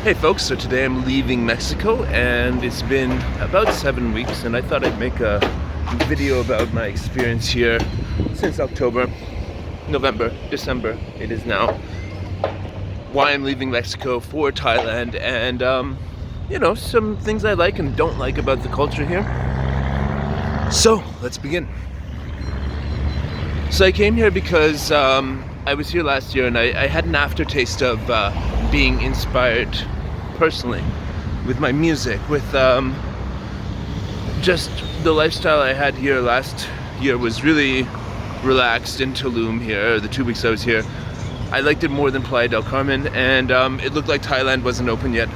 Hey folks, so today I'm leaving Mexico and it's been about 7 weeks and I thought I'd make a video about my experience here since October, November, December it is now. Why I'm leaving Mexico for Thailand and some things I like and don't like about the culture here. So let's begin. So I came here because I was here last year and I had an aftertaste of being inspired personally with my music, with just the lifestyle I had here last year was really relaxed in Tulum here, the 2 weeks I was here. I liked it more than Playa del Carmen, and it looked like Thailand wasn't open yet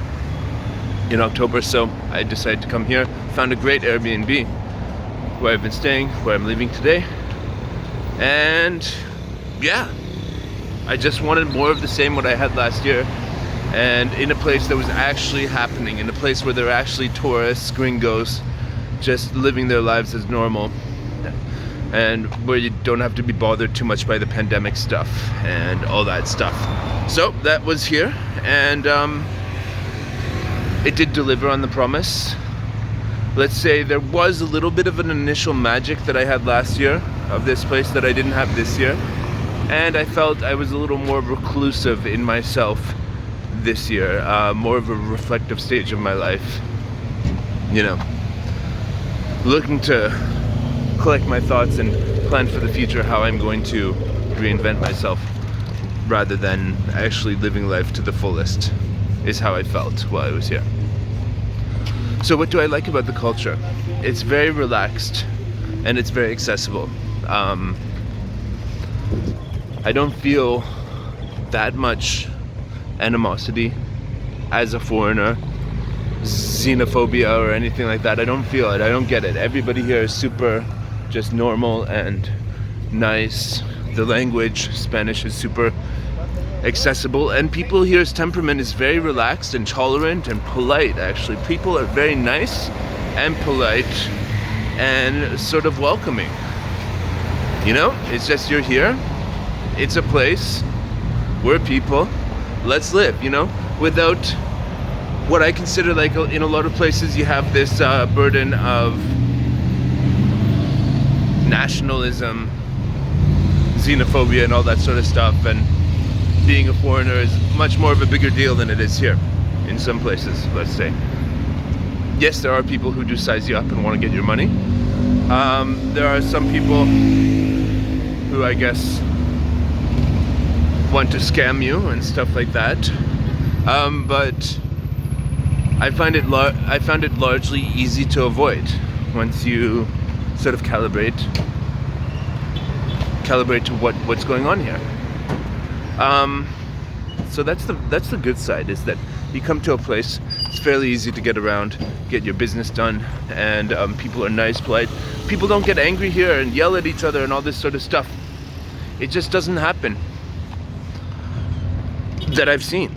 in October, so I decided to come here. Found a great Airbnb where I've been staying, where I'm leaving today, and yeah, I just wanted more of the same what I had last year, and in a place that was actually happening, in a place where there are actually tourists, gringos, just living their lives as normal, and where you don't have to be bothered too much by the pandemic stuff and all that stuff. So that was here, and it did deliver on the promise. Let's say there was a little bit of an initial magic that I had last year of this place that I didn't have this year, and I felt I was a little more reclusive in myself this year, more of a reflective stage of my life, looking to collect my thoughts and plan for the future, how I'm going to reinvent myself rather than actually living life to the fullest, is how I felt while I was here. So what do I like about the culture? It's very relaxed and it's very accessible. I don't feel that much animosity as a foreigner, xenophobia or anything like that. I don't feel it. I don't get it. Everybody here is super just normal and nice. The language, Spanish, is super accessible, and people here's temperament is very relaxed and tolerant and polite. Actually, people are very nice and polite and sort of welcoming. It's just, you're here, it's a place, we're people, let's live, without what I consider, like, in a lot of places you have this burden of nationalism, xenophobia and all that sort of stuff, and being a foreigner is much more of a bigger deal than it is here in some places, let's say. Yes, there are people who do size you up and want to get your money. There are some people who, I guess, want to scam you and stuff like that. But I found it largely easy to avoid once you sort of calibrate to what's going on here. So that's the good side, is that you come to a place, it's fairly easy to get around, get your business done, and people are nice, polite. People don't get angry here and yell at each other and all this sort of stuff. It just doesn't happen that I've seen,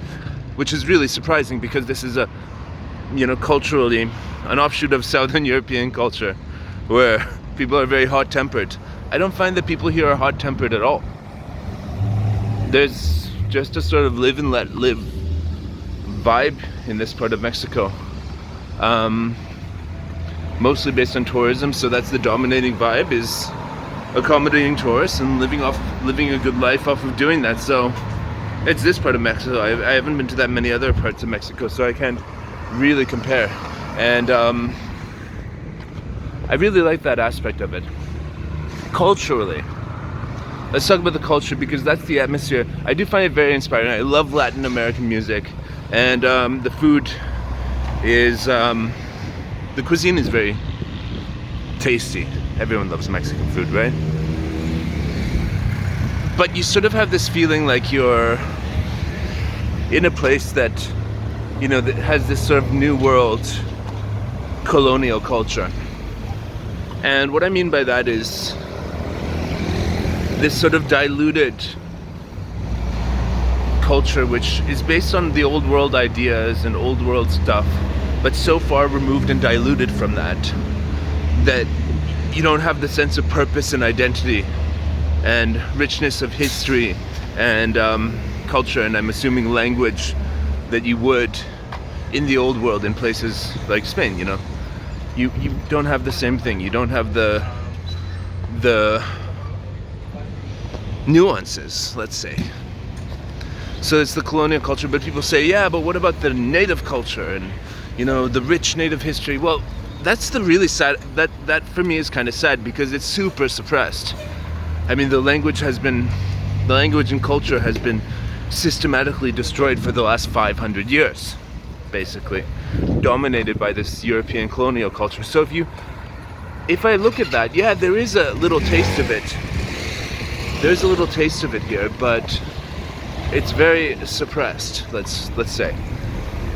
which is really surprising because this is culturally an offshoot of Southern European culture where people are very hot-tempered. I don't find that people here are hot-tempered at all. There's just a sort of live and let live vibe in this part of Mexico, mostly based on tourism, so that's the dominating vibe, is accommodating tourists and living a good life off of doing that. So it's this part of Mexico. I haven't been to that many other parts of Mexico, so I can't really compare, and I really like that aspect of it. Culturally, let's talk about the culture, because that's the atmosphere. I do find it very inspiring. I love Latin American music, and the food is, the cuisine is very tasty. Everyone loves Mexican food, right? But you sort of have this feeling like you're in a place that, that has this sort of new world colonial culture. And what I mean by that is this sort of diluted culture, which is based on the old world ideas and old world stuff, but so far removed and diluted from that you don't have the sense of purpose and identity and richness of history and culture, and I'm assuming language, that you would in the old world, in places like Spain, you know, you don't have the same thing. You don't have the nuances, let's say. So it's the colonial culture, but people say, yeah, but what about the native culture and, you know, the rich native history? Well, that's the really sad, that for me is kind of sad, because it's super suppressed. I mean, the language and culture has been systematically destroyed for the last 500 years, basically, dominated by this European colonial culture. So if I look at that, yeah, there is a little taste of it. There's a little taste of it here, but it's very suppressed, let's say.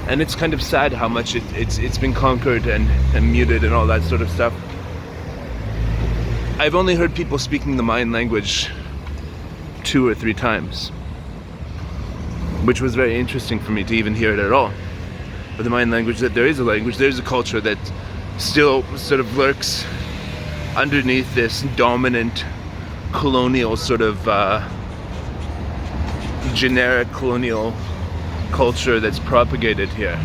And it's kind of sad how much it's been conquered and muted and all that sort of stuff. I've only heard people speaking the Mayan language 2 or 3 times, which was very interesting for me to even hear it at all. But the Mayan language, that there is a language, there's a culture that still sort of lurks underneath this dominant colonial sort of generic colonial culture that's propagated here.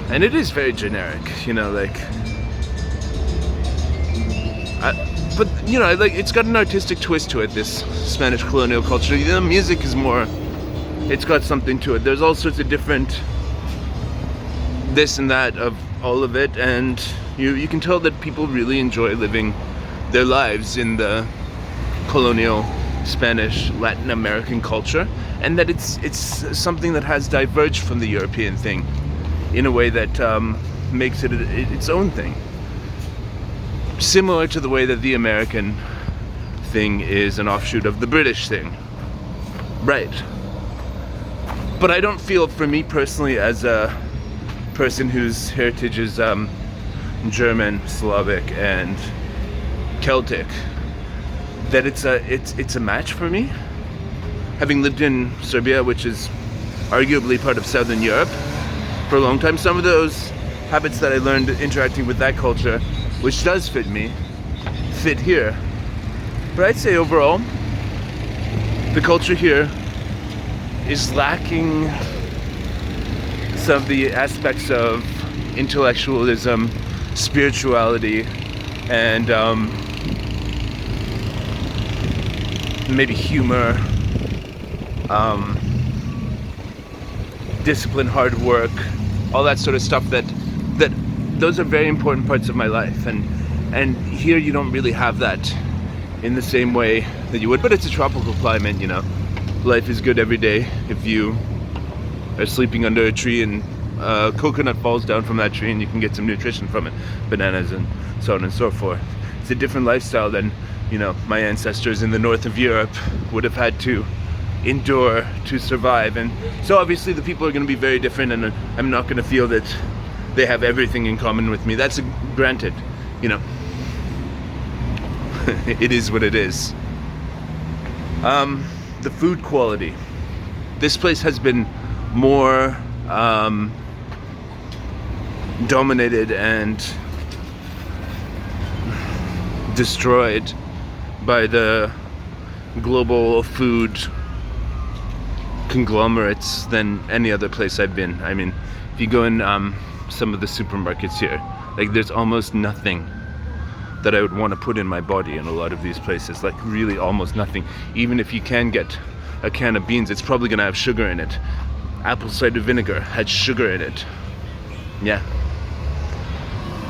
And it is very generic, you know, like, but you know, like, it's got an artistic twist to it, this Spanish colonial culture. The music is more, it's got something to it. There's all sorts of different this and that of all of it, and you can tell that people really enjoy living their lives in the colonial Spanish Latin American culture, and that it's something that has diverged from the European thing in a way that makes it its own thing, similar to the way that the American thing is an offshoot of the British thing, right? But I don't feel, for me personally, as a person whose heritage is German, Slavic, and Celtic, that it's a match for me. Having lived in Serbia, which is arguably part of Southern Europe, for a long time, some of those habits that I learned interacting with that culture, which does fit me, fit here. But I'd say overall, the culture here is lacking some of the aspects of intellectualism, spirituality, and maybe humor, discipline, hard work, all that sort of stuff. That those are very important parts of my life, and here you don't really have that in the same way that you would. But it's a tropical climate, you know. Life is good every day. If you are sleeping under a tree and coconut falls down from that tree, and you can get some nutrition from it, bananas and so on and so forth. It's a different lifestyle than, you know, my ancestors in the north of Europe would have had to endure to survive. And so obviously the people are going to be very different, and I'm not going to feel that they have everything in common with me. That's granted, you know. It is what it is. The food quality. This place has been more dominated and destroyed by the global food conglomerates than any other place I've been. I mean, if you go in some of the supermarkets here, like, there's almost nothing that I would want to put in my body in a lot of these places. Like, really almost nothing. Even if you can get a can of beans, it's probably gonna have sugar in it. Apple cider vinegar had sugar in it. Yeah.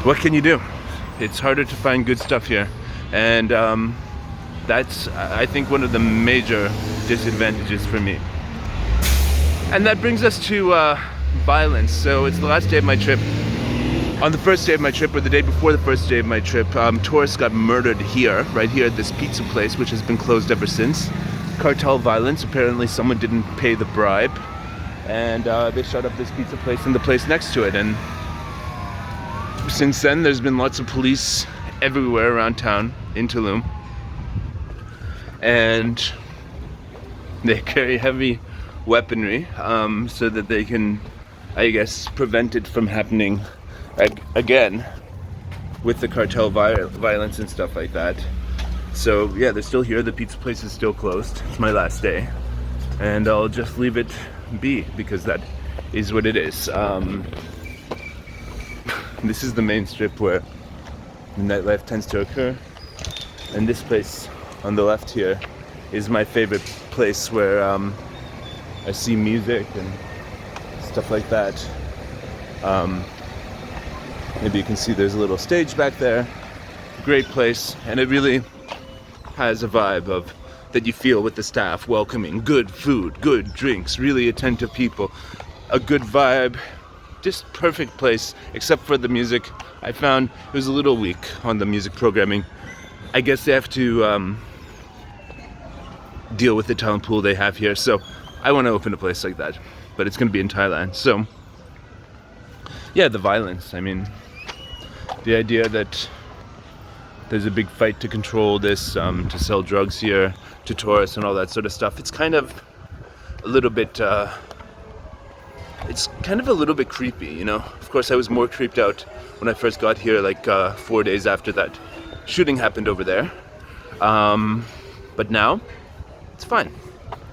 What can you do? It's harder to find good stuff here, and that's, I think, one of the major disadvantages for me. And that brings us to violence. So it's the last day of my trip. On the first day of my trip, or the day before the first day of my trip, tourists got murdered here, right here at this pizza place, which has been closed ever since. Cartel violence. Apparently someone didn't pay the bribe, and they shut up this pizza place and the place next to it. And since then, there's been lots of police everywhere around town in Tulum, and they carry heavy weaponry so that they can, I guess, prevent it from happening again with the cartel violence and stuff like that. So yeah, they're still here. The pizza place is still closed. It's my last day, and I'll just leave it be, because that is what it is. This is the main strip where the nightlife tends to occur, and this place on the left here is my favorite place where I see music and stuff like that. Maybe you can see there's a little stage back there. Great place, and it really has a vibe of that you feel with the staff, welcoming, good food, good drinks, really attentive people, a good vibe, just perfect place, except for the music. I found it was a little weak on the music programming. I guess they have to deal with the talent pool they have here, so I want to open a place like that, but it's going to be in Thailand. So yeah, the violence, I mean, the idea that there's a big fight to control this, to sell drugs here to tourists and all that sort of stuff. It's kind of a little bit, creepy, you know. Of course, I was more creeped out when I first got here, like 4 days after that shooting happened over there. But now, it's fine.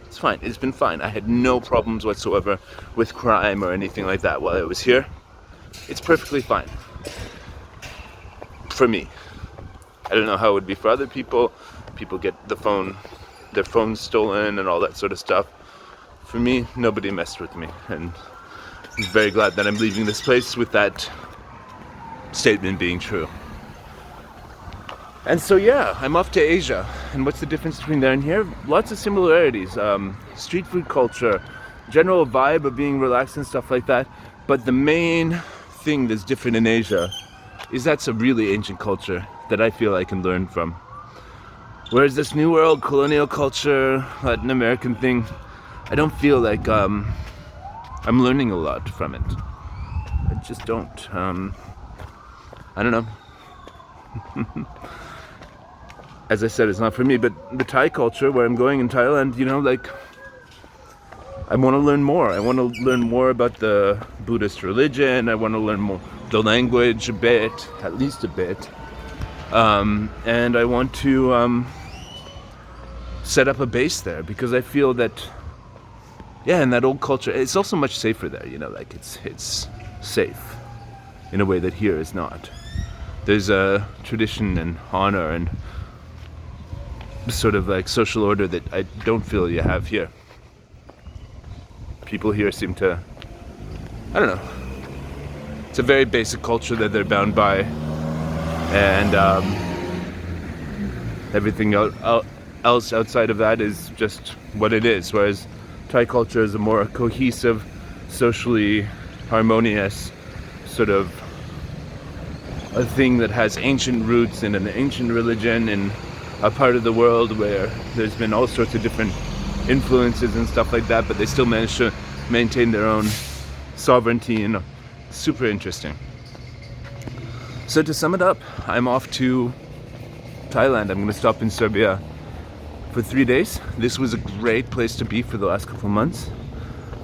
It's fine. It's been fine. I had no problems whatsoever with crime or anything like that while I was here. It's perfectly fine. For me. I don't know how it would be for other people. People get their phones stolen and all that sort of stuff. For me, nobody messed with me, and I'm very glad that I'm leaving this place with that statement being true. And so yeah, I'm off to Asia. And what's the difference between there and here? Lots of similarities. Street food culture, general vibe of being relaxed and stuff like that. But the main thing that's different in Asia is that's a really ancient culture that I feel I can learn from. Whereas this New World colonial culture, Latin American thing, I don't feel like I'm learning a lot from it. I just don't. I don't know. As I said, it's not for me, but the Thai culture, where I'm going in Thailand, you know, like, I want to learn more. I want to learn more about the Buddhist religion. I want to learn more the language a bit, at least a bit. And I want to set up a base there, because I feel that, yeah, in that old culture, it's also much safer there, you know, like it's safe in a way that here is not. There's a tradition and honor and sort of like social order that I don't feel you have here. People here seem to, I don't know, it's a very basic culture that they're bound by, and everything else outside of that is just what it is, whereas Thai culture is a more cohesive, socially harmonious sort of a thing that has ancient roots in an ancient religion in a part of the world where there's been all sorts of different influences and stuff like that, but they still manage to maintain their own sovereignty, and super interesting. So to sum it up, I'm off to Thailand. I'm going to stop in Serbia for 3 days. This was a great place to be for the last couple of months,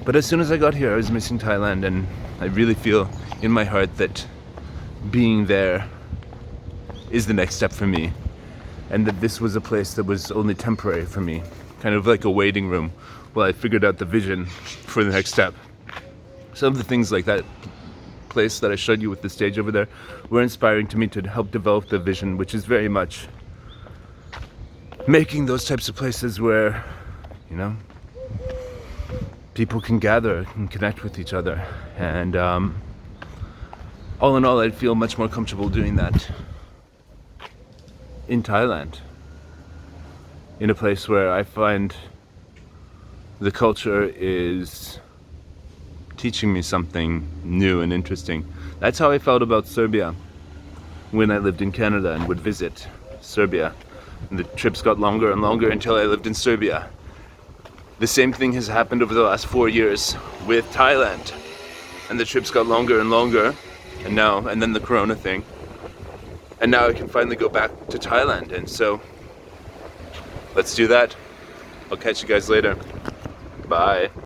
but as soon as I got here, I was missing Thailand, and I really feel in my heart that being there is the next step for me, and that this was a place that was only temporary for me, kind of like a waiting room while I figured out the vision for the next step. Some of the things like that place that I showed you with the stage over there were inspiring to me to help develop the vision, which is very much making those types of places where, you know, people can gather and connect with each other. And all in all, I feel much more comfortable doing that in Thailand, in a place where I find the culture is teaching me something new and interesting. That's how I felt about Serbia when I lived in Canada and would visit Serbia. And the trips got longer and longer until I lived in Serbia. The same thing has happened over the last 4 years with Thailand. And the trips got longer and longer, and then the Corona thing. And now I can finally go back to Thailand, and so let's do that. I'll catch you guys later. Bye.